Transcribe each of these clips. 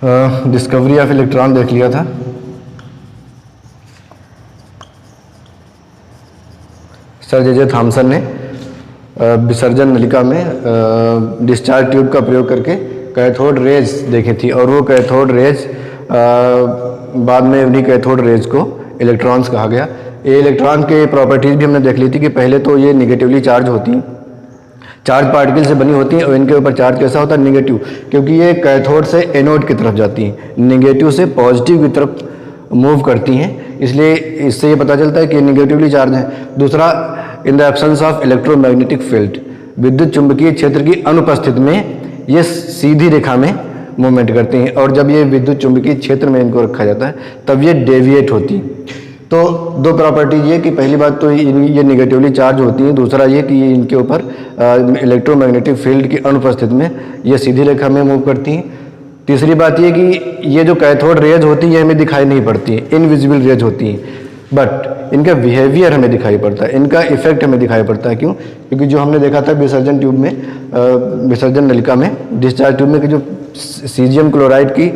Discovery of electron देख लिया था। सर जे थॉमसन ने विसर्जन नलिका में डिस्चार्ज ट्यूब का प्रयोग करके कैथोड रेज देखी थी, और वो कैथोड रेज बाद में उन्हीं कैथोड रेज को इलेक्ट्रॉन्स कहा गया। ये इलेक्ट्रॉन के प्रॉपर्टीज़ भी हमने देख ली थी कि पहले तो ये निगेटिवली चार्ज होती हैं, चार्ज पार्टिकल से बनी होती हैं, और इनके ऊपर चार्ज कैसा होता है, निगेटिव, क्योंकि ये कैथोड से एनोड की तरफ जाती हैं, निगेटिव से पॉजिटिव की तरफ मूव करती हैं, इसलिए इससे ये पता चलता है कि निगेटिवली चार्ज है। दूसरा, in the absence of electromagnetic field, विद्युत चुंबकीय क्षेत्र की अनुपस्थिति में ये सीधी रेखा में मूवमेंट करती हैं, और जब ये विद्युत चुंबकीय क्षेत्र में इनको रखा जाता है तब ये डेविएट होती हैं। तो दो प्रॉपर्टीज ये कि पहली बात तो ये निगेटिवली चार्ज होती है, दूसरा ये कि ये इनके ऊपर इलेक्ट्रोमैग्नेटिक फील्ड की अनुपस्थिति में ये सीधी रेखा में मूव करती हैं। तीसरी बात ये कि ये जो कैथोड रेज होती है हमें दिखाई नहीं पड़ती है, इनविजिबल रेज होती हैं, बट इनका बिहेवियर हमें दिखाई पड़ता है, इनका इफेक्ट हमें दिखाई पड़ता है। क्यों? क्योंकि जो हमने देखा था विसर्जन ट्यूब में, विसर्जन नलिका में, डिस्चार्ज ट्यूब में कि जो सीजियम क्लोराइड की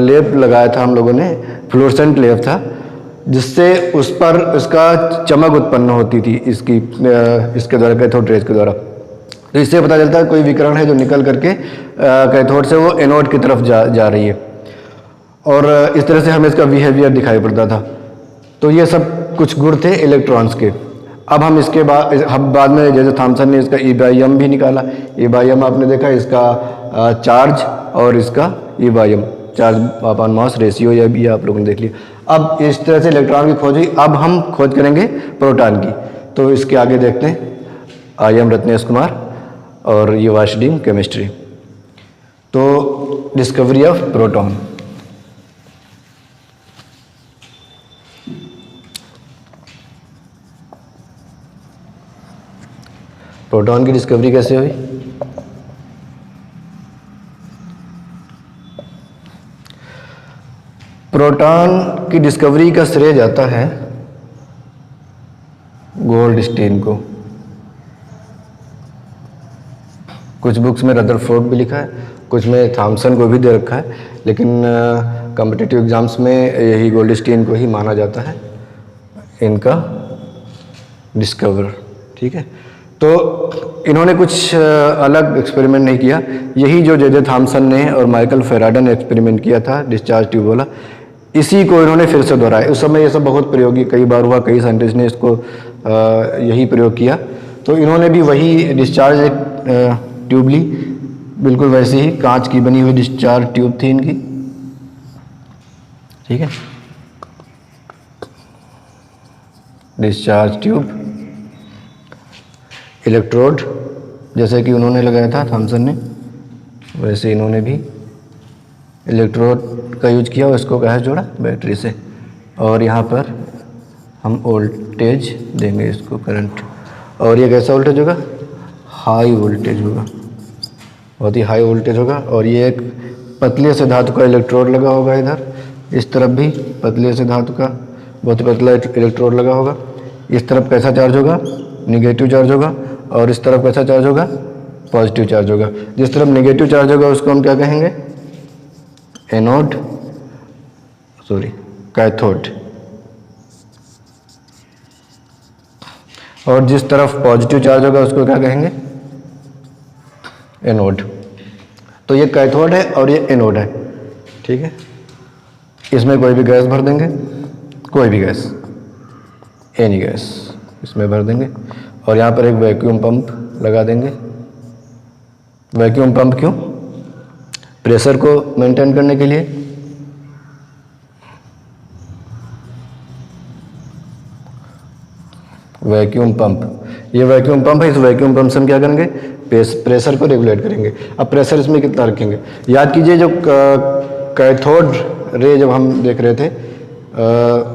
लेप लगाया था हम लोगों ने, फ्लोरेसेंट लेप था, जिससे उस पर इसका चमक उत्पन्न होती थी इसके द्वारा, कैथोड रेज के द्वारा। तो इससे पता चलता है कोई विकिरण है जो निकल करके कैथोड से वो एनोड की तरफ जा रही है, और इस तरह से हमें इसका बिहेवियर दिखाई पड़ता था। तो ये सब कुछ गुण थे इलेक्ट्रॉन्स के। अब हम इसके बाद में जैसे थॉमसन ने इसका ईबाइयम भी निकाला। ईबाइयम आपने देखा, इसका चार्ज और इसका ईबाइयम, चार्ज अपॉन मास रेशियो, ये भी आप लोगों ने देख लिया। अब इस तरह से इलेक्ट्रॉन की खोज हुई। अब हम खोज करेंगे प्रोटॉन की। तो इसके आगे देखते हैं, आई एम रत्नेश कुमार और ये वाशडीम केमिस्ट्री। तो डिस्कवरी ऑफ प्रोटॉन। प्रोटॉन की डिस्कवरी कैसे हुई? प्रोटॉन की डिस्कवरी का श्रेय जाता है गोल्डस्टीन को। कुछ बुक्स में रदरफोर्ड भी लिखा है, कुछ में थॉमसन को भी दे रखा है, लेकिन कॉम्पिटिटिव एग्जाम्स में यही गोल्डस्टीन को ही माना जाता है इनका डिस्कवर। ठीक है, तो इन्होंने कुछ अलग एक्सपेरिमेंट नहीं किया, यही जो जे थॉमसन ने और माइकल फेराडे ने एक्सपेरिमेंट किया था डिस्चार्ज ट्यूब वाला, इसी को इन्होंने फिर से दोहराया। उस समय ये सब बहुत प्रयोगी कई बार हुआ, कई साइंटिस्ट ने इसको यही प्रयोग किया। तो इन्होंने भी वही डिस्चार्ज ट्यूब ली, बिल्कुल वैसे ही कांच की बनी हुई डिस्चार्ज ट्यूब थी इनकी। ठीक है, डिस्चार्ज ट्यूब, इलेक्ट्रोड जैसे कि उन्होंने लगाया था थॉमसन ने, वैसे इन्होंने भी इलेक्ट्रोड का यूज किया, उसको कहा जोड़ा बैटरी से, और यहाँ पर हम वोल्टेज देंगे इसको, करंट, और ये कैसा वोल्टेज होगा? हाई वोल्टेज होगा, बहुत ही हाई वोल्टेज होगा। और ये एक पतले से धातु का इलेक्ट्रोड लगा होगा, इधर इस तरफ भी पतले से धातु का बहुत ही पतला इलेक्ट्रोड लगा होगा। इस तरफ कैसा चार्ज होगा? निगेटिव चार्ज होगा, और इस तरफ कैसा चार्ज होगा? पॉजिटिव चार्ज होगा। जिस तरफ निगेटिव चार्ज होगा उसको हम क्या कहेंगे? एनोड, सॉरी कैथोड, और जिस तरफ पॉजिटिव चार्ज होगा उसको क्या कहेंगे? एनोड। तो ये कैथोड है और ये एनोड है। ठीक है, इसमें कोई भी गैस भर देंगे, कोई भी गैस, एनी गैस इसमें भर देंगे, और यहाँ पर एक वैक्यूम पंप लगा देंगे। वैक्यूम पंप क्यों? प्रेशर को मेंटेन करने के लिए। वैक्यूम पंप, ये वैक्यूम पंप है। इस वैक्यूम पंप से हम क्या करेंगे? प्रेशर को रेगुलेट करेंगे। अब प्रेशर इसमें कितना रखेंगे? याद कीजिए जो कैथोड रे जब हम देख रहे थे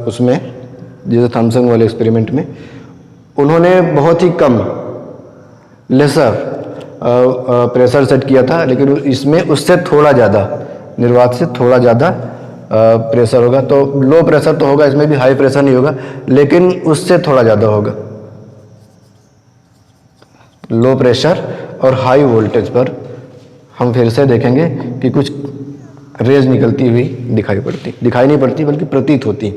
उसमें, जैसे थॉमसन वाले एक्सपेरिमेंट में, उन्होंने बहुत ही कम, लेसर प्रेशर सेट किया था, लेकिन इसमें उससे थोड़ा ज़्यादा, निर्वात से थोड़ा ज़्यादा प्रेशर होगा। तो लो प्रेशर तो होगा, इसमें भी हाई प्रेशर नहीं होगा, लेकिन उससे थोड़ा ज़्यादा होगा। लो प्रेशर और हाई वोल्टेज पर हम फिर से देखेंगे कि कुछ रेज निकलती हुई दिखाई नहीं पड़ती बल्कि प्रतीत होती।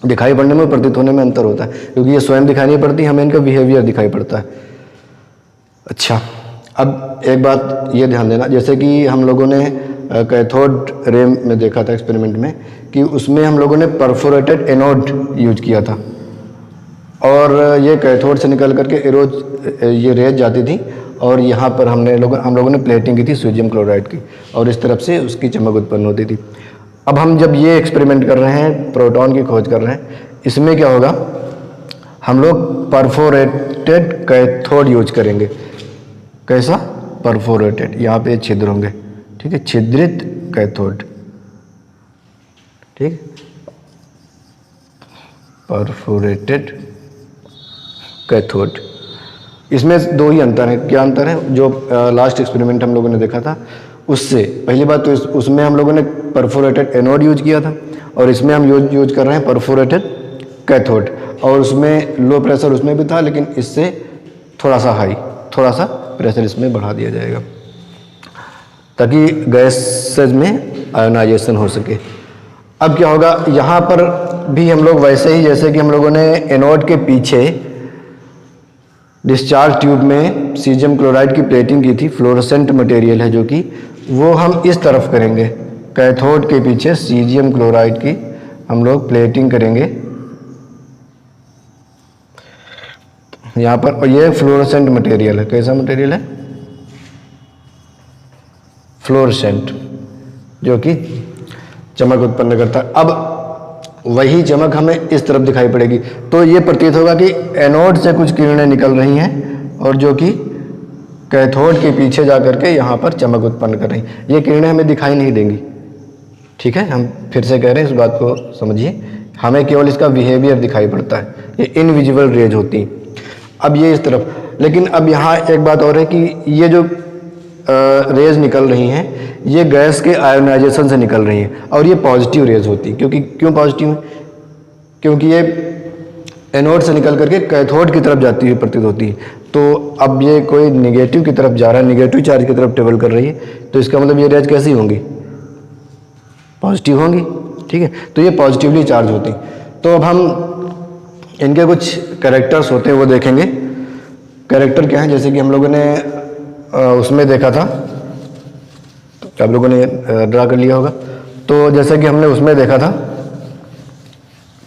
दिखाई पड़ने में प्रतीत होने में अंतर होता है, क्योंकि ये स्वयं दिखाई नहीं पड़ती, हमें इनका बिहेवियर दिखाई पड़ता है। अच्छा, अब एक बात ये ध्यान देना, जैसे कि हम लोगों ने कैथोड रे में देखा था एक्सपेरिमेंट में कि उसमें हम लोगों ने परफोरेटेड एनोड यूज किया था और ये कैथोड से निकल करके ये रेज जाती थी और यहाँ पर हम लोगों ने प्लेटिंग की थी सोडियम क्लोराइड की और इस तरफ से उसकी चमक उत्पन्न होती थी। अब हम जब ये एक्सपेरिमेंट कर रहे हैं, प्रोटॉन की खोज कर रहे हैं, इसमें क्या होगा, हम लोग परफोरेटेड कैथोड यूज करेंगे। कैसा? परफोरेटेड, यहाँ पे छिद्र होंगे, ठीक है, छिद्रित कैथोड, ठीक, परफोरेटेड कैथोड। इसमें दो ही अंतर है। क्या अंतर है? जो लास्ट एक्सपेरिमेंट हम लोगों ने देखा था उससे पहली बात तो उसमें हम लोगों ने परफोरेटेड एनोड यूज किया था और इसमें हम यूज कर रहे हैं परफोरेटेड कैथोड, और उसमें लो प्रेशर उसमें भी था लेकिन इससे थोड़ा सा प्रेशर इसमें बढ़ा दिया जाएगा ताकि गैसेज में आयोनाइजेशन हो सके। अब क्या होगा, यहाँ पर भी हम लोग वैसे ही जैसे कि हम लोगों ने एनोड के पीछे डिस्चार्ज ट्यूब में सीजियम क्लोराइड की प्लेटिंग की थी, फ्लोरोसेंट मटेरियल है जो कि, वो हम इस तरफ करेंगे। कैथोड के पीछे सीजियम क्लोराइड की हम लोग प्लेटिंग करेंगे यहाँ पर, और ये फ्लोरोसेंट मटेरियल है। कैसा मटेरियल है? फ्लोरोसेंट, जो कि चमक उत्पन्न करता है। अब वही चमक हमें इस तरफ दिखाई पड़ेगी, तो ये प्रतीत होगा कि एनोड से कुछ किरणें निकल रही हैं और जो कि कैथोड के पीछे जाकर के यहाँ पर चमक उत्पन्न कर रही हैं। ये किरणें हमें दिखाई नहीं देंगी, ठीक है, हम फिर से कह रहे हैं, इस बात को समझिए, हमें केवल इसका बिहेवियर दिखाई पड़ता है, ये इनविजिबल रेज होती हैं। अब ये इस तरफ, लेकिन अब यहाँ एक बात और है कि ये जो रेज निकल रही हैं ये गैस के आयोनाइजेशन से निकल रही हैं और ये पॉजिटिव रेज होती है। क्यों पॉजिटिव है? क्योंकि ये एनोड से निकल करके कैथोड की तरफ जाती हुई प्रतीत होती है। तो अब ये कोई निगेटिव की तरफ जा रहा है, निगेटिव चार्ज की तरफ ट्रेवल कर रही है, तो इसका मतलब ये रेज कैसी होंगी? पॉजिटिव होंगी, ठीक है, तो ये पॉजिटिवली चार्ज होती। तो अब हम इनके कुछ कैरेक्टर्स होते हैं वो देखेंगे। कैरेक्टर क्या है? जैसे कि हम लोगों ने उसमें देखा था, आप लोगों ने ड्रा कर लिया होगा, तो जैसे कि हमने उसमें देखा था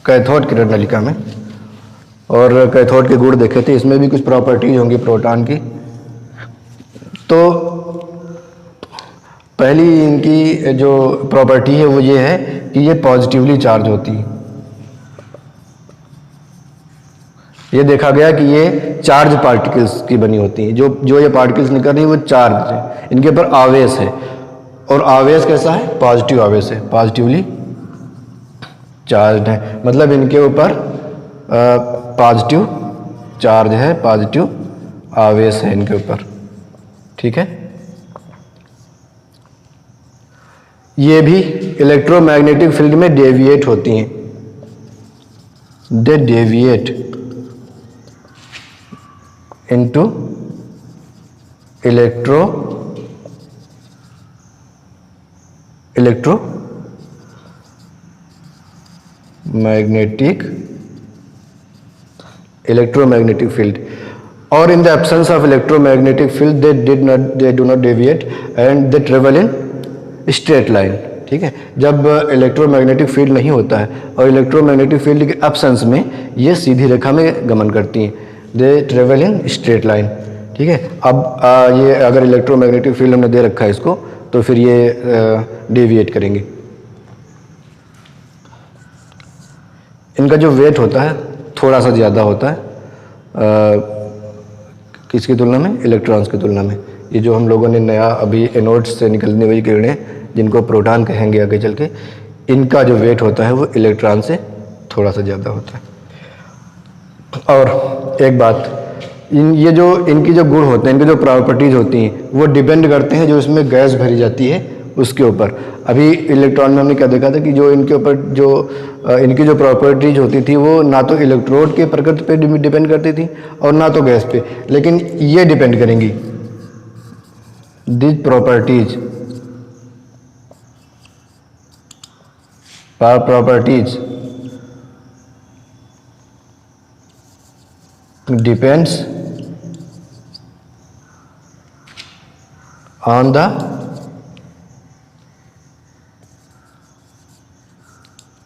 कैथोड किरण नलिका में, और कैथोड के गुण देखे थे, इसमें भी कुछ प्रॉपर्टीज होंगी प्रोटॉन की। तो पहली इनकी जो प्रॉपर्टी है वो ये है कि ये पॉजिटिवली चार्ज होती है। ये देखा गया कि ये चार्ज पार्टिकल्स की बनी होती हैं, जो ये पार्टिकल्स निकल रही हैं वो चार्ज है, इनके ऊपर आवेश है, और आवेश कैसा है? पॉजिटिव आवेश है, पॉजिटिवली चार्ज है, मतलब इनके ऊपर पॉजिटिव चार्ज है, पॉजिटिव आवेश है इनके ऊपर, ठीक है। ये भी इलेक्ट्रोमैग्नेटिक फील्ड में डेविएट होती हैं, they deviate into electromagnetic field, or in the absence of electromagnetic field they do not deviate and they travel in straight line, ठीक है। जब इलेक्ट्रोमैग्नेटिक फील्ड नहीं होता है और इलेक्ट्रोमैग्नेटिक फील्ड के एब्सेंस में ये सीधी रेखा में गमन करती हैं, they travel in straight line, ठीक है। अब ये अगर इलेक्ट्रोमैग्नेटिक फील्ड हमने दे रखा है इसको, तो फिर ये डेविएट करेंगे। इनका जो वेट होता है थोड़ा सा ज़्यादा होता है किसकी तुलना में? इलेक्ट्रॉन्स की तुलना में। ये जो हम लोगों ने नया अभी एनोड्स से निकलने वाली किरणें जिनको प्रोटॉन कहेंगे आगे चल के, इनका जो वेट होता है वो इलेक्ट्रॉन से थोड़ा सा ज़्यादा होता है। और एक बात, ये जो इनकी जो गुण होते हैं, इनकी जो प्रॉपर्टीज़ होती हैं, वो डिपेंड करते हैं जो इसमें गैस भरी जाती है उसके ऊपर। अभी इलेक्ट्रॉन में हमने क्या देखा था कि जो इनके ऊपर जो इनकी जो प्रॉपर्टीज होती थी वो ना तो इलेक्ट्रोड के प्रकृति पे डिपेंड करती थी और ना तो गैस पे, लेकिन ये डिपेंड करेंगी these properties depends on the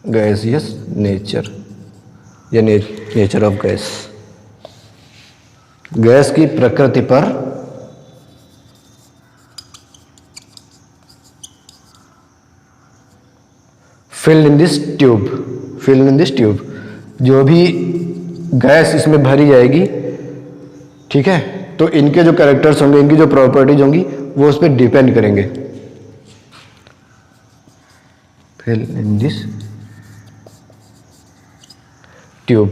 gaseous nature या नेचर ऑफ गैस। गैस की प्रकृति पर फिल्ड इन दिस ट्यूब, जो भी गैस इसमें भरी जाएगी, ठीक है, तो इनके जो कैरेक्टर्स होंगे, इनकी जो प्रॉपर्टीज होंगी, वो उस पर डिपेंड करेंगे। फिल इन दिस ट्यूब,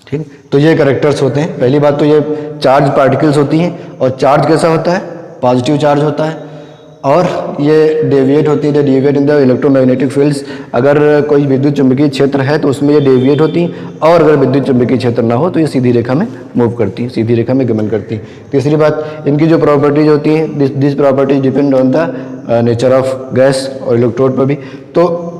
ठीक। तो ये कैरेक्टर्स होते हैं। पहली बात तो ये चार्ज पार्टिकल्स होती हैं, और चार्ज कैसा होता है? पॉजिटिव चार्ज होता है, और ये डेविएट होती है, deviate in the electromagnetic fields. अगर कोई विद्युत चुंबकीय क्षेत्र है तो उसमें ये डेविएट होती हैं, और अगर विद्युत चुंबकीय क्षेत्र ना हो तो ये सीधी रेखा में मूव करती हैं, सीधी रेखा में गमन करती हैं। तीसरी बात, इनकी जो प्रॉपर्टीज होती हैं, this properties depend on the nature of gas और इलेक्ट्रोड पर भी। तो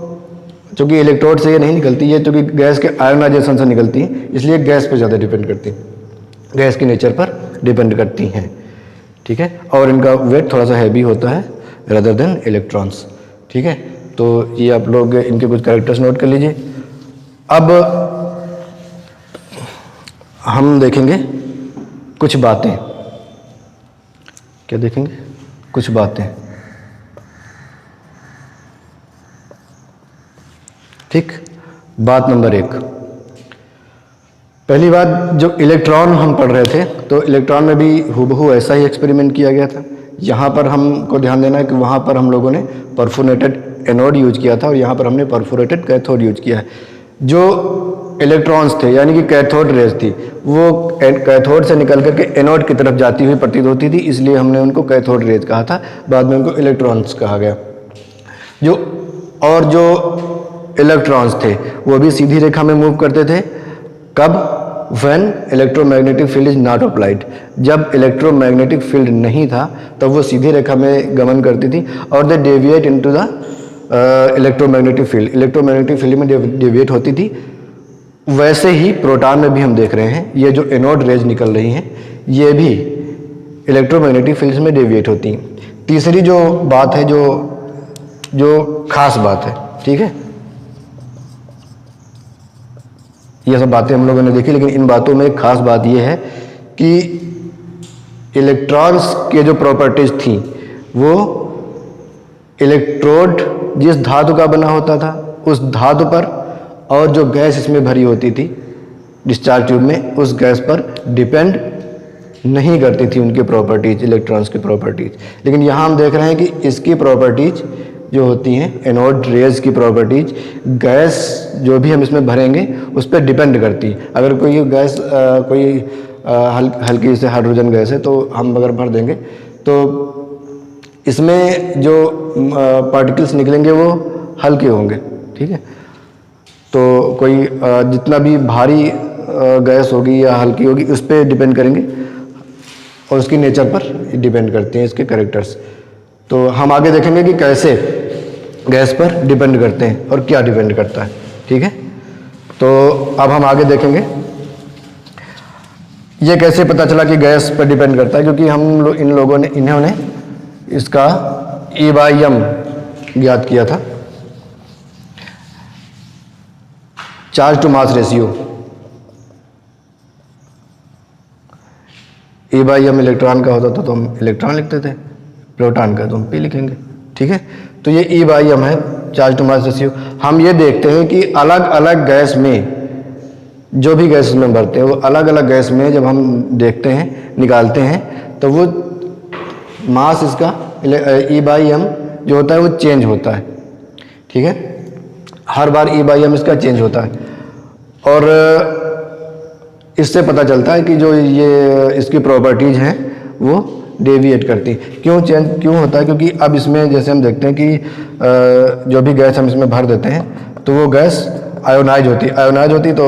चूँकि इलेक्ट्रोड से ये नहीं निकलती, ये चूँकि गैस के आयोनाइजेशन से निकलती हैं, इसलिए गैस पर ज़्यादा डिपेंड करती हैं, गैस के नेचर पर डिपेंड करती हैं, ठीक है। और इनका वेट थोड़ा सा हैवी होता है rather than इलेक्ट्रॉन्स, ठीक है। तो ये आप लोग इनके कुछ कैरेक्टर्स नोट कर लीजिए। अब हम देखेंगे कुछ बातें। क्या देखेंगे? कुछ बातें, ठीक। बात नंबर 1, पहली बात, जो इलेक्ट्रॉन हम पढ़ रहे थे, तो इलेक्ट्रॉन में भी हूबहू ऐसा ही एक्सपेरिमेंट किया गया था। यहाँ पर हमको ध्यान देना है कि वहाँ पर हम लोगों ने परफोरेटेड एनोड यूज किया था, और यहाँ पर हमने परफोरेटेड कैथोड यूज किया है। जो इलेक्ट्रॉन्स थे, यानी कि कैथोड रेज थी, वो कैथोड से निकल करके एनोड की तरफ जाती हुई प्रतीत होती थी, इसलिए हमने उनको कैथोड रेज कहा था। बाद में उनको इलेक्ट्रॉन्स कहा गया। जो इलेक्ट्रॉन्स थे वो भी सीधी रेखा में मूव करते थे। कब? When electromagnetic field is not applied, जब इलेक्ट्रोमैग्नेटिक फील्ड नहीं था तब वो सीधी रेखा में गमन करती थी, और they deviate into the electromagnetic field, electromagnetic field में डेविएट होती थी। वैसे ही प्रोटॉन में भी हम देख रहे हैं, ये जो एनोड रेज निकल रही हैं, ये भी इलेक्ट्रोमैग्नेटिक फील्ड्स में डेविएट होती हैं। तीसरी जो बात है, जो खास बात है, ठीक है, ये सब बातें हम लोगों ने देखी, लेकिन इन बातों में एक खास बात ये है कि इलेक्ट्रॉन्स के जो प्रॉपर्टीज थी, वो इलेक्ट्रोड जिस धातु का बना होता था उस धातु पर, और जो गैस इसमें भरी होती थी डिस्चार्ज ट्यूब में, उस गैस पर डिपेंड नहीं करती थी उनकी प्रॉपर्टीज, इलेक्ट्रॉन्स की प्रॉपर्टीज। लेकिन यहाँ हम देख रहे हैं कि इसकी प्रॉपर्टीज जो होती हैं, एनोड रेज की प्रॉपर्टीज, गैस जो भी हम इसमें भरेंगे उस पर डिपेंड करती है। अगर कोई गैस हल्की से हाइड्रोजन गैस है, तो हम अगर भर देंगे तो इसमें जो पार्टिकल्स निकलेंगे वो हल्के होंगे, ठीक है। तो कोई जितना भी भारी गैस होगी या हल्की होगी, उस पर डिपेंड करेंगे, और उसकी नेचर पर डिपेंड करते हैं इसके कैरेक्टर्स। तो हम आगे देखेंगे कि कैसे गैस पर डिपेंड करते हैं और क्या डिपेंड करता है, ठीक है। तो अब हम आगे देखेंगे ये कैसे पता चला कि गैस पर डिपेंड करता है, क्योंकि इन्होंने इसका E/m ज्ञात किया था, charge to mass ratio. E/m electron का होता था तो हम इलेक्ट्रॉन लिखते थे, प्रोटॉन का तो हम P लिखेंगे, ठीक है। तो ये E/m है, चार्ज टू मास रेशियो। हम ये देखते हैं कि अलग अलग गैस में, जो भी गैस में भरते हैं, वो अलग अलग गैस में जब हम देखते हैं, निकालते हैं, तो वो मास इसका E/m जो होता है वो चेंज होता है, ठीक है। हर बार E/m इसका चेंज होता है, और इससे पता चलता है कि जो ये इसकी प्रॉपर्टीज हैं वो डेविएट करती। क्यों होता है? क्योंकि अब इसमें जैसे हम देखते हैं कि जो भी गैस हम इसमें भर देते हैं तो वो गैस आयोनाइज होती तो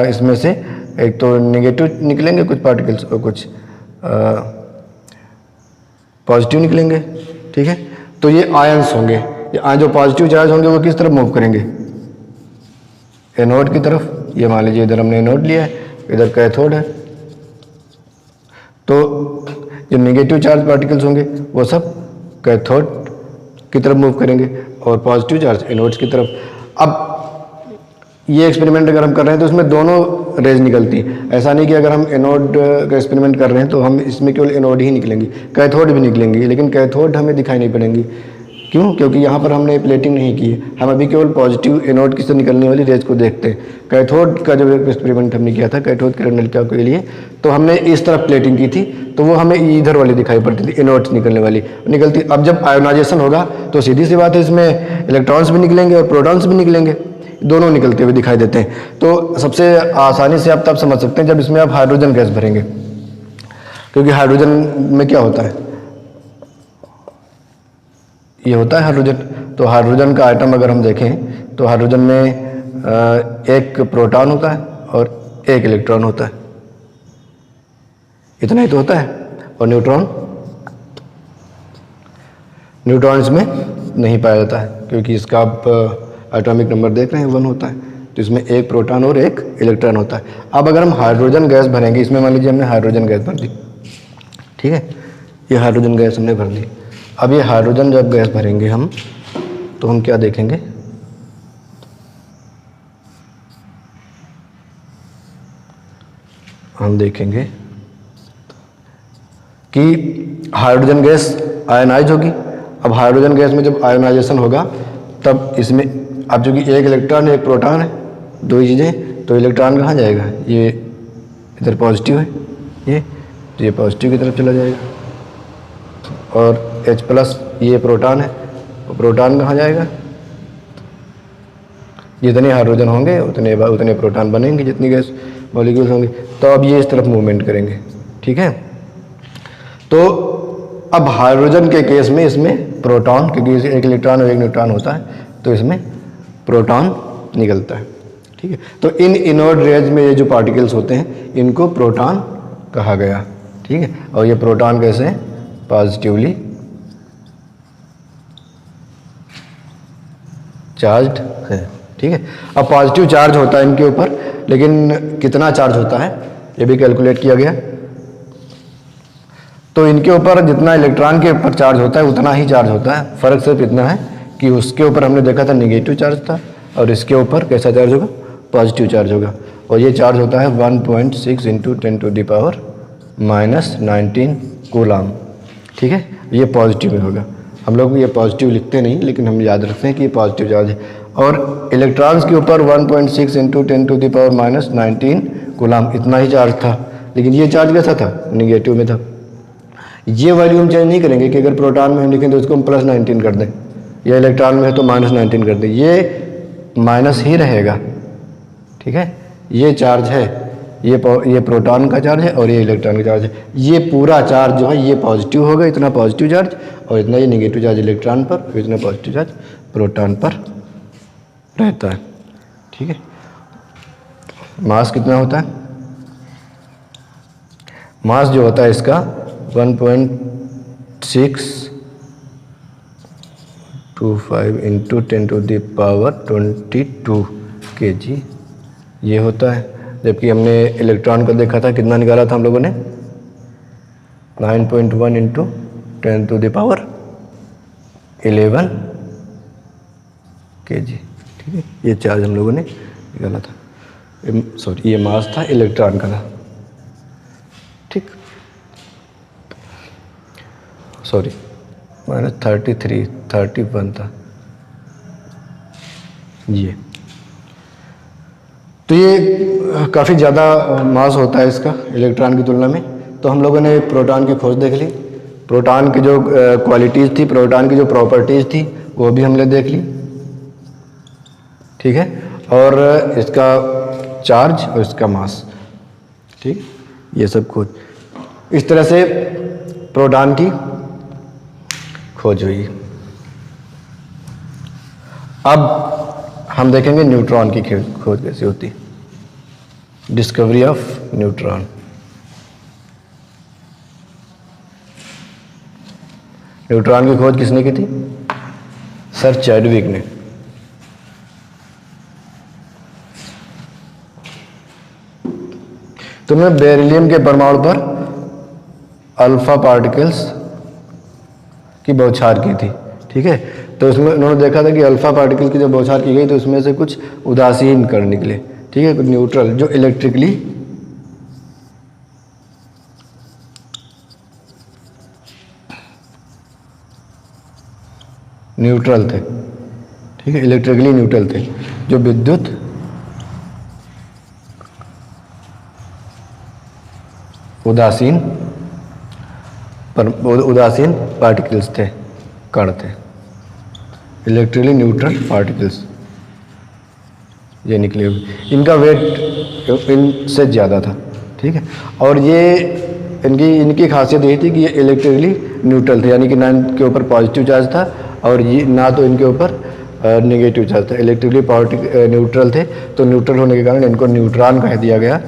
इसमें से एक तो नेगेटिव निकलेंगे कुछ पार्टिकल्स और कुछ पॉजिटिव निकलेंगे, ठीक है। तो ये आयंस होंगे, ये जो पॉजिटिव चार्ज होंगे वो किस तरफ मूव करेंगे, एनोड की तरफ। ये मान लीजिए इधर हमने एनोड लिया है, इधर कैथोड है, तो जो नेगेटिव चार्ज पार्टिकल्स होंगे वो सब कैथोड की तरफ मूव करेंगे और पॉजिटिव चार्ज एनोड्स की तरफ। अब ये एक्सपेरिमेंट अगर हम कर रहे हैं तो इसमें दोनों रेज निकलती हैं। ऐसा नहीं कि अगर हम एनोड का एक्सपेरिमेंट कर रहे हैं तो हम इसमें केवल एनोड ही निकलेंगी, कैथोड भी निकलेंगी, लेकिन कैथोड हमें दिखाई नहीं पड़ेंगी। क्यों? क्योंकि यहाँ पर हमने प्लेटिंग नहीं की है, हम अभी केवल पॉजिटिव एनोड की से निकलने वाली रेज को देखते हैं। कैथोड का जब एक्सपेरिमेंट हमने किया था कैथोड किरण नलिका के लिए, तो हमने इस तरफ प्लेटिंग की थी, तो वो हमें इधर वाली दिखाई पड़ती थी, एनोड्स निकलने वाली निकलती। अब जब आयोनाइजेशन होगा तो सीधी सी बात है, इसमें इलेक्ट्रॉन्स भी निकलेंगे और प्रोटॉन्स भी निकलेंगे, दोनों निकलते हुए दिखाई देते हैं। तो सबसे आसानी से आप तब समझ सकते हैं जब इसमें आप हाइड्रोजन गैस भरेंगे, क्योंकि हाइड्रोजन में क्या होता है, ये होता है हाइड्रोजन। तो हाइड्रोजन का आइटम अगर हम देखें तो हाइड्रोजन में एक प्रोटॉन होता है और एक इलेक्ट्रॉन होता है, इतना ही तो होता है। और न्यूट्रॉन इसमें नहीं पाया जाता है, क्योंकि इसका आप एटॉमिक नंबर देख रहे हैं 1 होता है, तो इसमें एक प्रोटॉन और एक इलेक्ट्रॉन होता है। अब अगर हम हाइड्रोजन गैस भरेंगे, इसमें मान लीजिए हमने हाइड्रोजन गैस भर दी, ठीक है, ये हाइड्रोजन गैस हमने भर दी। अब ये हाइड्रोजन जब गैस भरेंगे हम, तो हम क्या देखेंगे, हम देखेंगे कि हाइड्रोजन गैस आयनाइज होगी। अब हाइड्रोजन गैस में जब आयनाइजेशन होगा तब इसमें, अब जो कि एक इलेक्ट्रॉन एक प्रोटॉन है, दो ही चीज़ें, तो इलेक्ट्रॉन कहाँ जाएगा, ये इधर पॉजिटिव है, ये पॉजिटिव की तरफ चला जाएगा, और H+ ये प्रोटॉन है, और प्रोटॉन कहाँ जाएगा, जितने हाइड्रोजन होंगे उतने प्रोटॉन बनेंगे, जितनी गैस मॉलिक्यूल्स होंगे, तो अब ये इस तरफ मूवमेंट करेंगे, ठीक है। तो अब हाइड्रोजन के केस में इसमें प्रोटॉन, क्योंकि एक इलेक्ट्रॉन और एक न्यूट्रॉन होता है, तो इसमें प्रोटॉन निकलता है, ठीक है। तो इन इनर्ट रेज में ये जो पार्टिकल्स होते हैं इनको प्रोटॉन कहा गया, ठीक है। और ये प्रोटॉन कैसे पॉजिटिवली चार्ज्ड है, ठीक है। अब पॉजिटिव चार्ज होता है इनके ऊपर, लेकिन कितना चार्ज होता है ये भी कैलकुलेट किया गया। तो इनके ऊपर जितना इलेक्ट्रॉन के ऊपर चार्ज होता है उतना ही चार्ज होता है, फर्क सिर्फ इतना है कि उसके ऊपर हमने देखा था नेगेटिव चार्ज था और इसके ऊपर कैसा चार्ज होगा, पॉजिटिव चार्ज होगा। और ये चार्ज होता है 1.6 × 10⁻⁻19 कूलम, ठीक है। ये पॉजिटिव में होगा, हम लोग ये पॉजिटिव लिखते नहीं, लेकिन हम याद रखते हैं कि ये पॉजिटिव चार्ज है। और इलेक्ट्रॉन्स के ऊपर 1.6 × 10⁻⁻19 कूलम, इतना ही चार्ज था, लेकिन ये चार्ज कैसा था, नेगेटिव में था। ये वैल्यू हम चेंज नहीं करेंगे कि अगर प्रोटॉन में हम लिखें तो उसको हम +19 कर दें, या इलेक्ट्रॉन में है तो -19 कर दें, ये माइनस ही रहेगा, ठीक है। ये चार्ज है, ये प्रोटॉन का चार्ज है और ये इलेक्ट्रॉन का चार्ज है। ये पूरा चार्ज जो है ये पॉजिटिव होगा, इतना पॉजिटिव चार्ज, और इतना ये नेगेटिव चार्ज इलेक्ट्रॉन पर, और इतना पॉजिटिव चार्ज प्रोटॉन पर रहता है, ठीक है। मास कितना होता है, मास जो होता है इसका 1.625 × 10⁻22 kg ये होता है। जबकि हमने इलेक्ट्रॉन को देखा था, कितना निकाला था हम लोगों ने, 9.1 × 10⁻11 kg, ठीक है। ये चार्ज हम लोगों ने निकाला था, सॉरी ये मास था, इलेक्ट्रॉन का था, ठीक, सॉरी -31 था ये। तो ये काफ़ी ज़्यादा मास होता है इसका इलेक्ट्रॉन की तुलना में। तो हम लोगों ने प्रोटॉन की खोज देख ली, प्रोटॉन की जो क्वालिटीज़ थी, प्रोटॉन की जो प्रॉपर्टीज़ थी वो भी हमने देख ली, ठीक है। और इसका चार्ज और इसका मास, ठीक, ये सब खोज, इस तरह से प्रोटॉन की खोज हुई। अब हम देखेंगे न्यूट्रॉन की खोज कैसे होती, डिस्कवरी ऑफ न्यूट्रॉन। न्यूट्रॉन की खोज किसने की थी? सर चैडविक ने। तुमने बेरिलियम के परमाणु पर अल्फा पार्टिकल्स की बौछार की थी, ठीक है। तो उसमें उन्होंने देखा था कि अल्फा पार्टिकल की जब बौछार की गई तो उसमें से कुछ उदासीन कण निकले, ठीक है, कुछ न्यूट्रल जो इलेक्ट्रिकली न्यूट्रल थे, ठीक है, इलेक्ट्रिकली न्यूट्रल थे, जो विद्युत उदासीन पार्टिकल्स थे, कण थे, इलेक्ट्रिकली न्यूट्रल पार्टिकल्स ये निकले हुए। इनका वेट इनसे ज़्यादा था, ठीक है। और ये इनकी खासियत ये थी कि ये इलेक्ट्रिकली न्यूट्रल थे, यानी कि ना इनके ऊपर पॉजिटिव चार्ज था और ये ना तो इनके ऊपर नेगेटिव चार्ज था, इलेक्ट्रिकली न्यूट्रल थे। तो न्यूट्रल होने के कारण इनको न्यूट्रॉन कह दिया गया।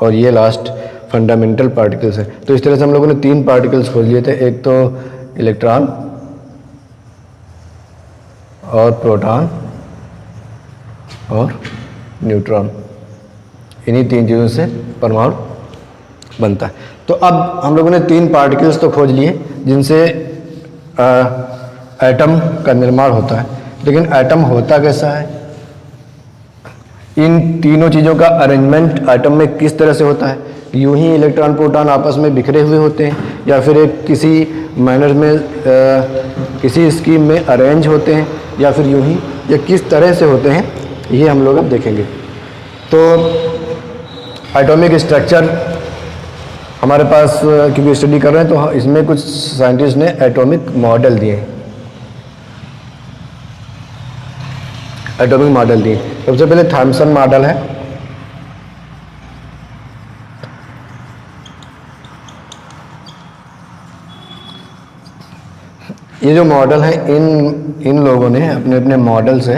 और ये लास्ट फंडामेंटल पार्टिकल्स है। तो इस तरह से हम लोगों ने 3 पार्टिकल्स खोज लिए थे, एक तो इलेक्ट्रॉन और प्रोटॉन और न्यूट्रॉन, इन्हीं 3 चीज़ों से परमाणु बनता है। तो अब हम लोगों ने 3 पार्टिकल्स तो खोज लिए जिनसे एटम का निर्माण होता है, लेकिन एटम होता कैसा है? इन तीनों चीज़ों का अरेंजमेंट एटम में किस तरह से होता है? यूं ही इलेक्ट्रॉन प्रोटॉन आपस में बिखरे हुए होते हैं, या फिर एक किसी मैनर में किसी स्कीम में अरेंज होते हैं, या फिर यूं ही, या किस तरह से होते हैं, ये हम लोग अब देखेंगे। तो एटॉमिक स्ट्रक्चर हमारे पास क्योंकि स्टडी कर रहे हैं तो इसमें कुछ साइंटिस्ट ने एटॉमिक मॉडल दिए हैं, एटॉमिक मॉडल दिए। सबसे पहले थॉमसन मॉडल है, ये जो मॉडल है इन लोगों ने अपने अपने मॉडल से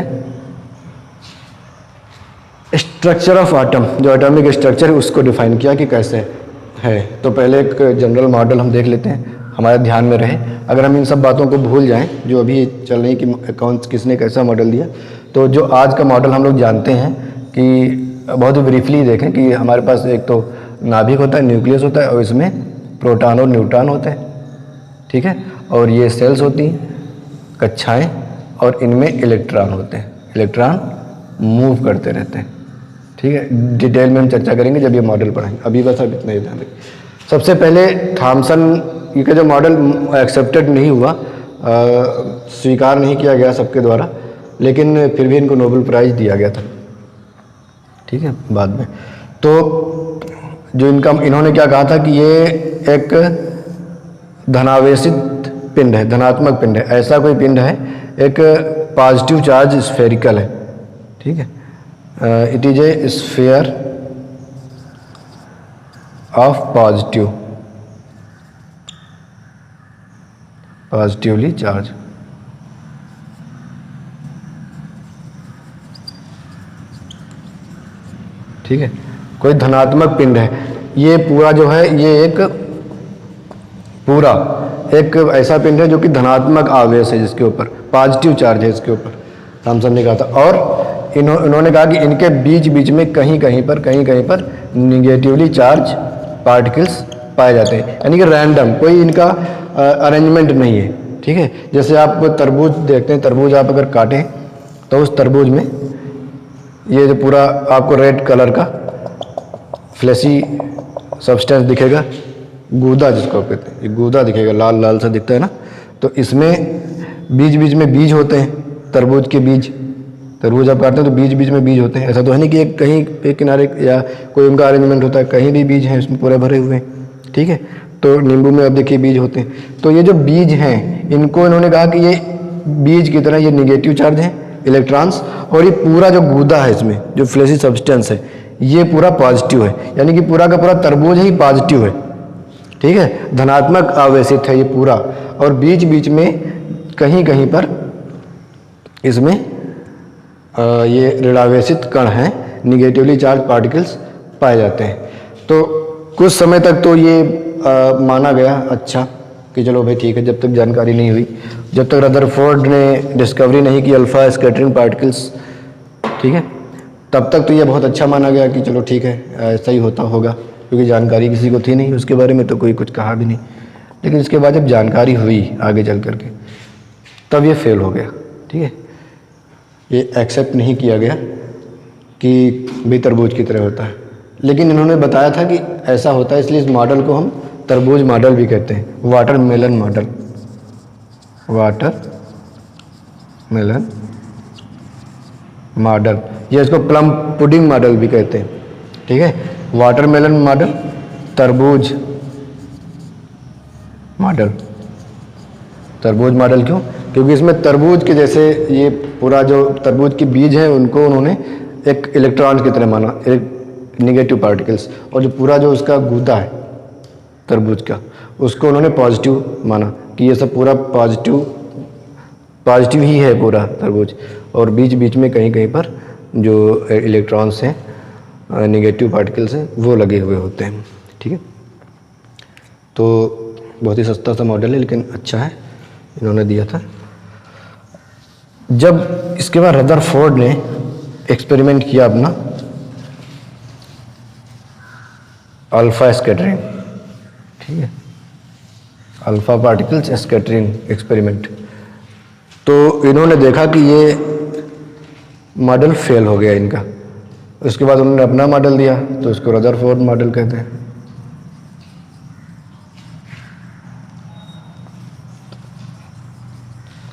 स्ट्रक्चर ऑफ एटम, जो एटॉमिक स्ट्रक्चर है उसको डिफाइन किया कि कैसे है। तो पहले एक जनरल मॉडल हम देख लेते हैं, हमारे ध्यान में रहे। अगर हम इन सब बातों को भूल जाएं जो अभी चल रही कि कौन किसने कैसा मॉडल दिया, तो जो आज का मॉडल हम लोग जानते हैं कि बहुत ब्रीफली देखें कि हमारे पास एक तो नाभिक होता है, न्यूक्लियस होता है, और इसमें प्रोटॉन और न्यूट्रॉन होते हैं, ठीक है। और ये सेल्स होती हैं, कक्षाएं, और इनमें इलेक्ट्रॉन होते हैं, इलेक्ट्रॉन मूव करते रहते हैं, ठीक है। डिटेल में हम चर्चा करेंगे जब ये मॉडल पढ़ेंगे, अभी बस अब इतना ही ध्यान रखें। सबसे पहले थॉमसन का जो मॉडल एक्सेप्टेड नहीं हुआ, स्वीकार नहीं किया गया सबके द्वारा, लेकिन फिर भी इनको नोबेल प्राइज़ दिया गया था, ठीक है, बाद में। तो जो इन्होंने क्या कहा था कि ये एक धनावेशित पिंड है, धनात्मक पिंड है, ऐसा कोई पिंड है, एक पॉजिटिव चार्ज स्फेरिकल है, ठीक है। It is a sphere of positively charge, ठीक है, कोई धनात्मक पिंड है। ये पूरा जो है ये एक ऐसा पिंड है जो कि धनात्मक आवेश है, जिसके ऊपर पॉजिटिव चार्ज है, इसके ऊपर थॉमसन ने कहा था। और इन्होंने कहा कि इनके बीच बीच में कहीं कहीं पर निगेटिवली चार्ज पार्टिकल्स पाए जाते हैं, यानी कि रैंडम, कोई इनका अरेंजमेंट नहीं है, ठीक है। जैसे आप तरबूज देखते हैं, तरबूज आप अगर काटें तो उस तरबूज में ये जो पूरा आपको रेड कलर का फ्लैशी सब्सटेंस दिखेगा, गूदा जिसको कहते हैं, ये गूदा दिखेगा, लाल लाल सा दिखता है ना। तो इसमें बीच बीच में बीज होते हैं, तरबूज के बीज, तरबूज आप काटते हैं तो बीच बीच में बीज होते हैं। ऐसा तो है नहीं कि एक कहीं एक किनारे या कोई उनका अरेंजमेंट होता है, कहीं भी बीज हैं इसमें पूरे भरे हुए हैं, ठीक है। तो नींबू में अब देखिए बीज होते हैं। तो ये जो बीज हैं इनको इन्होंने कहा कि ये बीज की तरह ये निगेटिव चार्ज हैं, इलेक्ट्रॉन्स, और ये पूरा जो गूदा है इसमें जो फ्लैशी सब्सटेंस है ये पूरा पॉजिटिव है, यानी कि पूरा का पूरा तरबूज ही पॉजिटिव है, ठीक है, धनात्मक आवेशित है ये पूरा। और बीच बीच में कहीं कहीं पर इसमें ये ऋणावेशित कण हैं, निगेटिवली चार्ज पार्टिकल्स पाए जाते हैं। तो कुछ समय तक तो ये माना गया अच्छा कि चलो भाई ठीक है, जब तक जानकारी नहीं हुई, जब तक रदरफोर्ड ने डिस्कवरी नहीं की अल्फ़ा स्कैटरिंग पार्टिकल्स, ठीक है, तब तक तो ये बहुत अच्छा माना गया कि चलो ठीक है ऐसा ही होता होगा, क्योंकि जानकारी किसी को थी नहीं उसके बारे में, तो कोई कुछ कहा भी नहीं। लेकिन इसके बाद जब जानकारी हुई आगे चल करके, तब ये फेल हो गया। ठीक है, ये एक्सेप्ट नहीं किया गया कि भी तरबूज की तरह होता है। लेकिन इन्होंने बताया था कि ऐसा होता है, इसलिए इस मॉडल को हम तरबूज मॉडल भी कहते हैं, वाटरमेलन मॉडल, वाटरमेलन मॉडल, या इसको प्लम पुडिंग मॉडल भी कहते हैं। ठीक है, वाटरमेलन मॉडल, तरबूज मॉडल। तरबूज मॉडल क्यों? क्योंकि इसमें तरबूज के जैसे ये पूरा जो तरबूज के बीज हैं उनको उन्होंने एक इलेक्ट्रॉन की तरह माना, एक निगेटिव पार्टिकल्स, और जो पूरा जो उसका गूदा है तरबूज का, उसको उन्होंने पॉजिटिव माना कि ये सब पूरा पॉजिटिव ही है पूरा तरबूज, और बीच बीच में कहीं कहीं पर जो इलेक्ट्रॉन्स हैं, निगेटिव पार्टिकल्स हैं, वो लगे हुए होते हैं। ठीक है, तो बहुत ही सस्ता सा मॉडल है लेकिन अच्छा है, इन्होंने दिया था। जब इसके बाद रदरफोर्ड ने एक्सपेरिमेंट किया अपना अल्फा स्कैटरिंग, ठीक है, अल्फा पार्टिकल्स स्कैटरिंग एक्सपेरिमेंट, तो इन्होंने देखा कि ये मॉडल फेल हो गया इनका। उसके बाद उन्होंने अपना मॉडल दिया, तो उसको रदरफोर्ड मॉडल कहते हैं।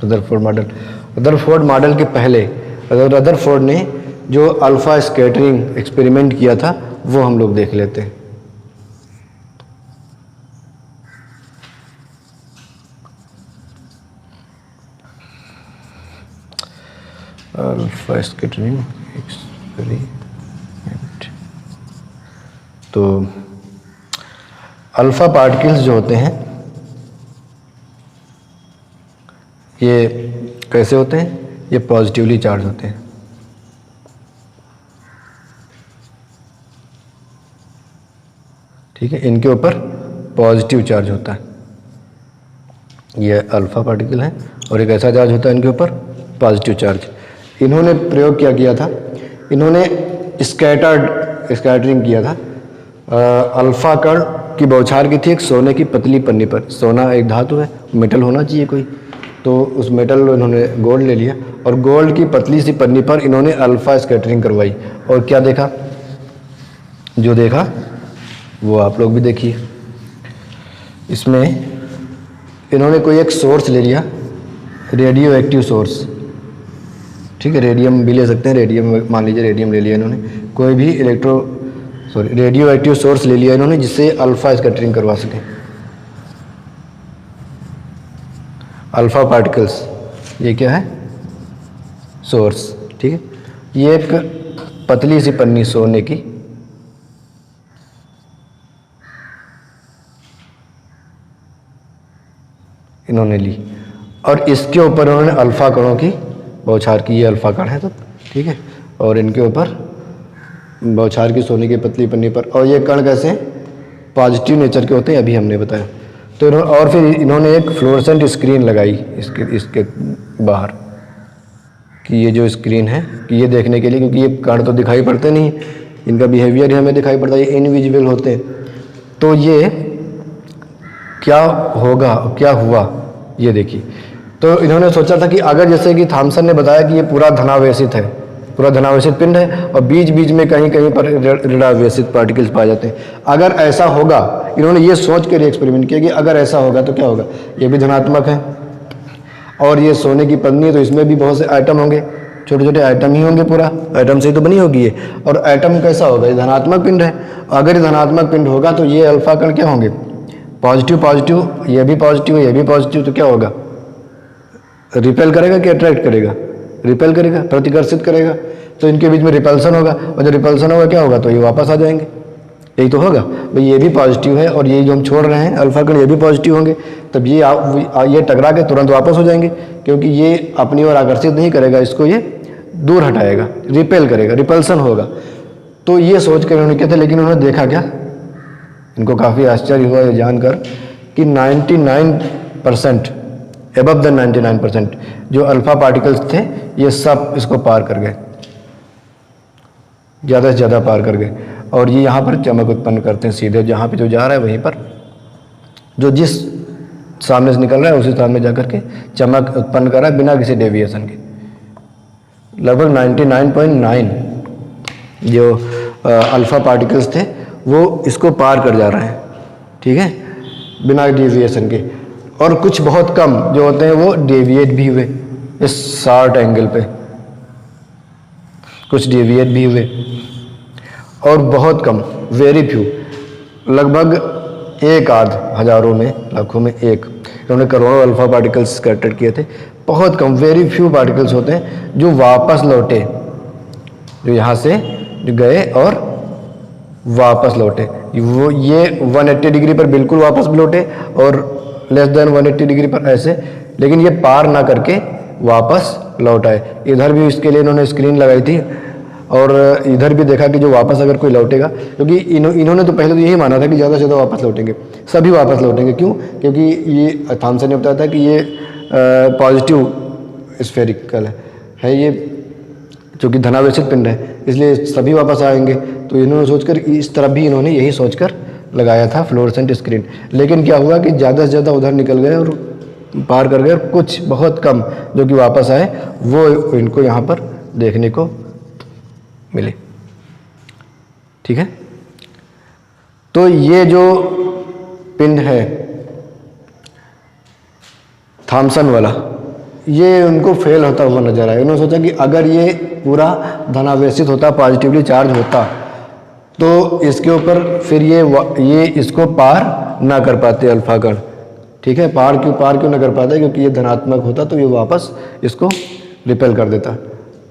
रदरफोर्ड मॉडल के पहले रदरफोर्ड ने जो अल्फा स्कैटरिंग एक्सपेरिमेंट किया था वो हम लोग देख लेते हैं। अल्फा स्कैटरिंग एक्सपेरिमेंट, तो अल्फा पार्टिकल्स जो होते हैं ये कैसे होते हैं? ये पॉजिटिवली चार्ज होते हैं। ठीक है, इनके ऊपर पॉजिटिव चार्ज होता है। ये अल्फा पार्टिकल है और एक ऐसा चार्ज होता है इनके ऊपर पॉजिटिव चार्ज। इन्होंने प्रयोग क्या किया था? इन्होंने स्कैटरिंग किया था। अल्फा कण की बौछार की थी एक सोने की पतली पन्नी पर। सोना एक धातु है, मेटल होना चाहिए कोई, तो उस मेटल इन्होंने गोल्ड ले लिया और गोल्ड की पतली सी पन्नी पर इन्होंने अल्फा स्कैटरिंग करवाई। और क्या देखा? जो देखा वो आप लोग भी देखिए। इसमें इन्होंने कोई एक सोर्स ले लिया, रेडियो एक्टिव सोर्स, ठीक है, रेडियम भी ले सकते हैं, रेडियम मान लीजिए, रेडियम ले लिया इन्होंने, कोई भी रेडियो एक्टिव सोर्स ले लिया इन्होंने जिससे अल्फा स्कैटरिंग करवा सके। अल्फा पार्टिकल्स, ये क्या है? सोर्स। ठीक है, ये एक पतली सी पन्नी सोने की, इन्होंने ली और इसके ऊपर उन्होंने अल्फा कणों की बौछार की। ये अल्फा कण है तो ठीक है, और इनके ऊपर बौछार की सोने की पतली पन्नी पर। और ये कण कैसे हैं? पॉजिटिव नेचर के होते हैं, अभी हमने बताया। तो और फिर इन्होंने एक फ्लोरेसेंट स्क्रीन लगाई इसके बाहर, कि ये जो स्क्रीन है कि ये देखने के लिए, क्योंकि ये कण तो दिखाई पड़ते नहीं, इनका बिहेवियर ही हमें दिखाई पड़ता है, ये इनविजिबल होते हैं। तो ये क्या होगा, क्या हुआ, ये देखिए। तो इन्होंने सोचा था कि अगर जैसे कि थॉमसन ने बताया कि ये पूरा धनावेशित है, पूरा धनावेशित पिंड है और बीच बीच में कहीं कहीं पर ऋणावेशित पार्टिकल्स पाए जाते हैं, अगर ऐसा होगा, इन्होंने ये सोच कर एक्सपेरिमेंट किया कि अगर ऐसा होगा तो क्या होगा, ये भी धनात्मक है और ये सोने की पन्नी है तो इसमें भी बहुत से आइटम होंगे, छोटे छोटे आइटम ही होंगे, पूरा आइटम से ही तो बनी होगी ये। और आइटम कैसा होगा? ये धनात्मक पिंड है। अगर ये धनात्मक पिंड होगा तो ये अल्फा कण क्या होंगे? पॉजिटिव पॉजिटिव, ये भी पॉजिटिव, ये भी पॉजिटिव, तो क्या होगा? रिपेल करेगा कि अट्रैक्ट करेगा? रिपेल करेगा, प्रतिकर्षित करेगा, तो इनके बीच में रिपल्सन होगा, और जब रिपल्सन होगा क्या होगा? तो ये वापस आ जाएंगे, यही तो होगा भाई। ये भी पॉजिटिव है और ये जो हम छोड़ रहे हैं अल्फा कण, ये भी पॉजिटिव होंगे, तब ये टकरा के तुरंत वापस हो जाएंगे, क्योंकि ये अपनी ओर आकर्षित नहीं करेगा, इसको ये दूर हटाएगा, रिपेल करेगा, रिपल्सन होगा। तो ये सोच कर उन्होंने किया था, लेकिन उन्होंने देखा क्या? इनको काफ़ी आश्चर्य हुआ ये जानकर कि 99% एबव द 99% जो अल्फा पार्टिकल्स थे ये सब इसको पार कर गए, ज़्यादा से ज़्यादा पार कर गए, और ये यहाँ पर चमक उत्पन्न करते हैं सीधे, जहाँ पे जो जा रहा है वहीं पर, जो जिस सामने से निकल रहा है उसी सामने जाकर के चमक उत्पन्न कर रहा है बिना किसी डेविएशन के। लगभग 99.9 जो अल्फ़ा पार्टिकल्स थे वो इसको पार कर जा रहे हैं, ठीक है, बिना डेविएशन के। और कुछ बहुत कम जो होते हैं वो डेविएट भी हुए इस शार्ट एंगल पे, कुछ डेविएट भी हुए, और बहुत कम, वेरी फ्यू, लगभग एक आध हजारों में, लाखों में एक, इन्होंने करोड़ों अल्फा पार्टिकल्स स्कैटर्ड किए थे। बहुत कम, वेरी फ्यू पार्टिकल्स होते हैं जो वापस लौटे, जो यहाँ से जो गए और वापस लौटे। वो ये 180 डिग्री पर बिल्कुल वापस भी लौटे और लेस देन 180 डिग्री पर ऐसे, लेकिन ये पार ना करके वापस लौट आए। इधर भी इसके लिए इन्होंने स्क्रीन लगाई थी और इधर भी देखा कि जो वापस अगर कोई लौटेगा, क्योंकि इन्होंने तो पहले तो यही माना था कि ज़्यादा से ज़्यादा वापस लौटेंगे, सभी वापस लौटेंगे। क्यों? क्योंकि ये थॉमसन ने बताया था कि ये पॉजिटिव स्फेरिकल है ये, चूँकि धनावेशित पिंड है, इसलिए सभी वापस आएंगे। तो इन्होंने सोचकर इस तरफ भी इन्होंने यही सोचकर लगाया था फ्लोरेसेंट स्क्रीन। लेकिन क्या हुआ कि ज़्यादा से ज़्यादा उधर निकल गए और पार कर गए, और कुछ बहुत कम जो कि वापस आए वो इनको यहाँ पर देखने को मिले, ठीक है। तो ये जो पिंड है थॉमसन वाला, ये उनको फेल होता हुआ नजर आया। उन्होंने सोचा कि अगर ये पूरा धनावेशित होता, पॉजिटिवली चार्ज होता, तो इसके ऊपर फिर ये इसको पार ना कर पाते अल्फा कण, ठीक है। पार क्यों ना कर पाते? क्योंकि ये धनात्मक होता तो ये वापस इसको रिपेल कर देता,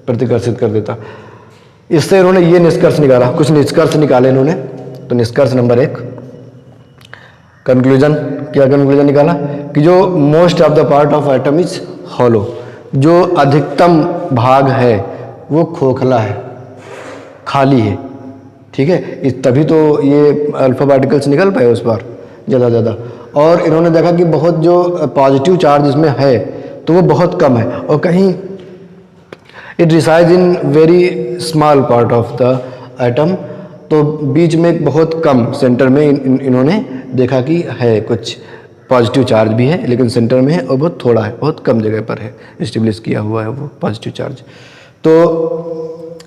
प्रतिकर्षित कर देता। इससे इन्होंने ये निष्कर्ष निकाला, कुछ निष्कर्ष निकाले इन्होंने। तो निष्कर्ष नंबर 1, कंक्लूजन, क्या कंक्लूजन निकाला कि जो most of the part of atom is hollow, जो अधिकतम भाग है वो खोखला है, खाली है, ठीक है। तभी तो ये अल्फा पार्टिकल्स निकल पाए उस पर ज़्यादा। और इन्होंने देखा कि बहुत जो पॉजिटिव चार्ज इसमें है तो वो बहुत कम है, और कहीं it resize in very small part of the atom, तो बीच में एक बहुत कम सेंटर में इन्होंने देखा कि है कुछ पॉजिटिव चार्ज भी है, लेकिन सेंटर में है और बहुत थोड़ा है, बहुत कम जगह पर है इस्टेब्लिश किया हुआ है वो पॉजिटिव चार्ज। तो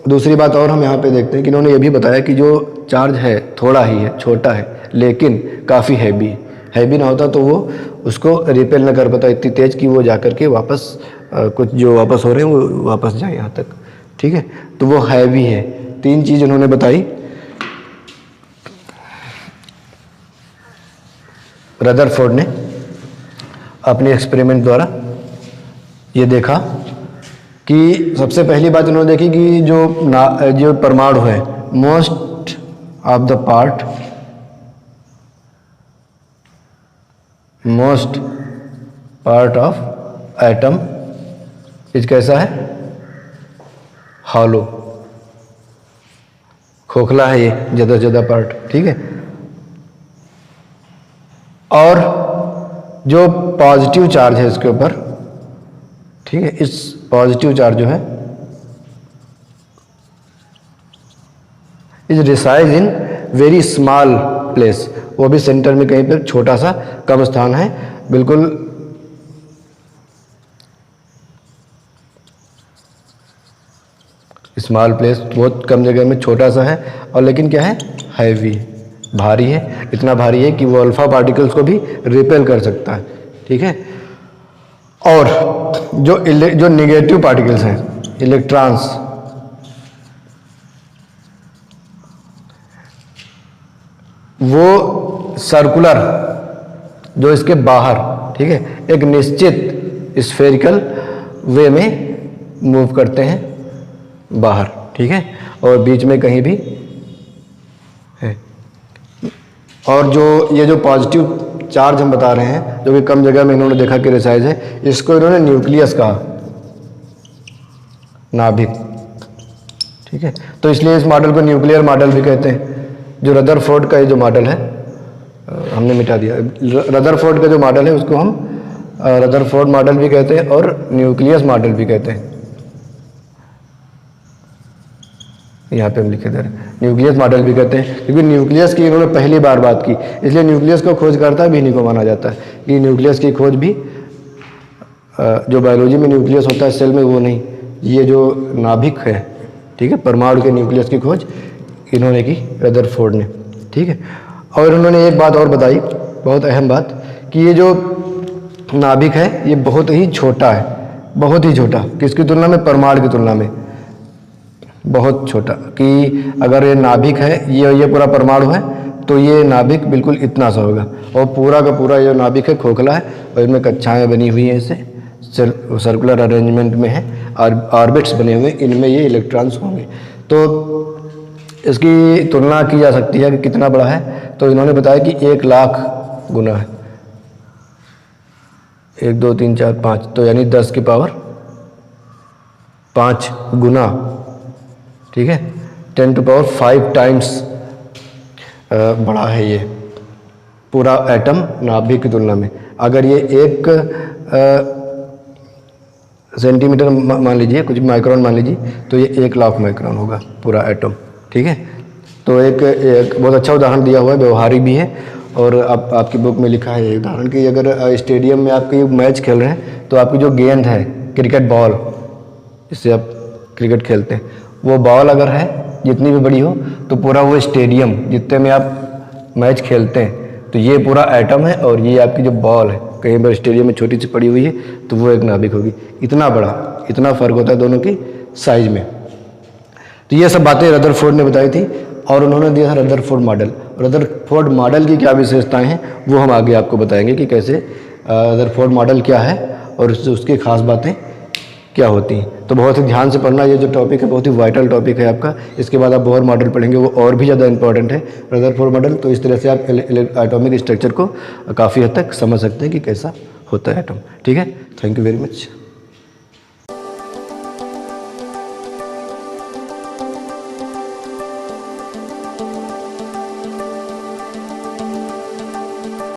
दूसरी बात और हम यहाँ पे देखते हैं कि इन्होंने ये भी बताया कि जो चार्ज है थोड़ा ही है, छोटा है, लेकिन काफ़ी हैवी ना होता तो वो उसको रिपेल ना कर पाता इतनी तेज़ कि वो जा कर के वापस कुछ जो वापस हो रहे हैं वो वापस जाए यहाँ तक, ठीक है। तो वो हैवी है। 3 चीज़ उन्होंने बताई। रदरफोर्ड ने अपने एक्सपेरिमेंट द्वारा ये देखा कि सबसे पहली बात इन्होंने देखी कि जो परमाणु है, most of the part of atom is कैसा है? हॉलो, खोखला है ये ज़्यादा से ज़्यादा पार्ट, ठीक है। और जो पॉजिटिव चार्ज है इसके ऊपर, ठीक है, इस पॉजिटिव चार्ज जो है is resize in very small place, वो भी सेंटर में कहीं पर छोटा सा कम स्थान है, बिल्कुल स्मॉल प्लेस, बहुत कम जगह में छोटा सा है, और लेकिन क्या है? हैवी, भारी है, इतना भारी है कि वो अल्फा पार्टिकल्स को भी रिपेल कर सकता है, ठीक है। और जो नेगेटिव पार्टिकल्स हैं, इलेक्ट्रॉन्स, वो सर्कुलर, जो इसके बाहर, ठीक है, एक निश्चित स्फेरिकल वे में मूव करते हैं बाहर, ठीक है, और बीच में कहीं भी है। और ये जो पॉजिटिव चार्ज हम बता रहे हैं, जो कि कम जगह में इन्होंने देखा कि रिसाइज है, इसको इन्होंने न्यूक्लियस कहा, नाभिक, ठीक है। तो इसलिए इस मॉडल को न्यूक्लियर मॉडल भी कहते हैं। जो रदरफोर्ड का ये जो मॉडल है, हमने मिटा दिया। रदरफोर्ड का जो मॉडल है उसको हम रदरफोर्ड मॉडल भी कहते हैं और न्यूक्लियस मॉडल भी कहते हैं। यहाँ पे हम लिखे दे रहे हैं न्यूक्लियस मॉडल भी कहते हैं, क्योंकि न्यूक्लियस की इन्होंने पहली बार बात की, इसलिए न्यूक्लियस को खोजकर्ता भी इन्हीं को माना जाता है कि न्यूक्लियस की खोज भी जो बायोलॉजी में न्यूक्लियस होता है सेल में वो नहीं, ये जो नाभिक है, ठीक है, परमाणु के न्यूक्लियस की खोज इन्होंने की, रदरफोर्ड ने, ठीक है। और उन्होंने एक बात और बताई, बहुत अहम बात, कि ये जो नाभिक है ये बहुत ही छोटा है, बहुत ही छोटा, किसकी तुलना में, परमाणु की तुलना में बहुत छोटा, कि अगर ये नाभिक है, ये पूरा परमाणु है, तो ये नाभिक बिल्कुल इतना सा होगा, और पूरा का पूरा ये नाभिक है खोखला है, और इनमें कक्षाएं बनी हुई हैं, इससे सर्कुलर अरेंजमेंट में है, ऑर्बिट्स बने हुए, इनमें ये इलेक्ट्रॉन्स होंगे। तो इसकी तुलना की जा सकती है कि कितना बड़ा है, तो इन्होंने बताया कि 1,00,000 गुना है, 1 2 3 4 5, तो यानी 10 की पावर 5 गुना, ठीक है, 10 to power 5 टाइम्स बड़ा है ये पूरा एटम नाभिक की तुलना में। अगर ये 1 सेंटीमीटर मान लीजिए, कुछ माइक्रोन मान लीजिए, तो ये 1,00,000 माइक्रोन होगा पूरा एटम, ठीक है। तो एक बहुत अच्छा उदाहरण दिया हुआ है, व्यवहारिक भी है, और आपकी बुक में लिखा है उदाहरण कि अगर स्टेडियम में आपके मैच खेल रहे हैं, तो आपकी जो गेंद है, क्रिकेट बॉल, जिससे आप क्रिकेट खेलते हैं, वो बॉल अगर है जितनी भी बड़ी हो, तो पूरा वो स्टेडियम जितने में आप मैच खेलते हैं, तो ये पूरा एटम है, और ये आपकी जो बॉल है, कहीं पर स्टेडियम में छोटी सी पड़ी हुई है, तो वो एक नाभिक होगी। इतना बड़ा, इतना फ़र्क होता है दोनों की साइज में। तो ये सब बातें रदरफोर्ड ने बताई थी, और उन्होंने दिया था रदरफोर्ड मॉडल। रदरफोर्ड मॉडल की क्या विशेषताएं हैं वो हम आगे आपको बताएंगे कि कैसे रदरफोर्ड मॉडल क्या है और उसकी खास बातें क्या होती हैं। तो बहुत ही ध्यान से पढ़ना, ये जो टॉपिक है बहुत ही वाइटल टॉपिक है आपका। इसके बाद आप बोहर मॉडल पढ़ेंगे, वो और भी ज़्यादा इंपॉर्टेंट है, रदरफोर्ड मॉडल। तो इस तरह से आप एटॉमिक स्ट्रक्चर को काफ़ी हद तक समझ सकते हैं कि कैसा होता है एटम, ठीक है। Thank you very much.